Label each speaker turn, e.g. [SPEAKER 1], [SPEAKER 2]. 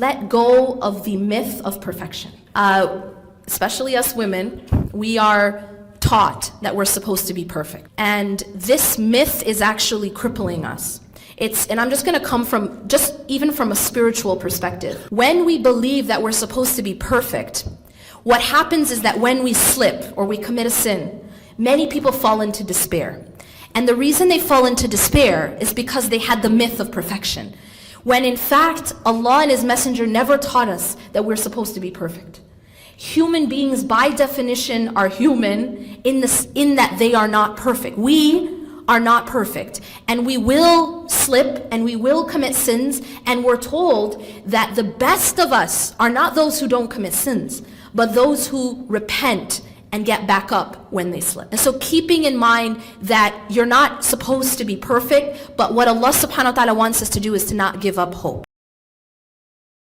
[SPEAKER 1] Let go of the myth of perfection. Especially us women, we are taught that we're supposed to be perfect. And this myth is actually crippling us. And I'm just going to come from, even from a spiritual perspective. When we believe that we're supposed to be perfect, what happens is that when we slip or we commit a sin, many people fall into despair. And the reason they fall into despair is because they had the myth of perfection. When in fact, Allah and His Messenger never taught us that we're supposed to be perfect. Human beings by definition are human in that they are not perfect. We are not perfect, and we will slip and we will commit sins, and we're told that the best of us are not those who don't commit sins, but those who repent and get back up when they slip. And so keeping in mind that you're not supposed to be perfect, but what Allah subhanahu wa ta'ala wants us to do is to not give up hope.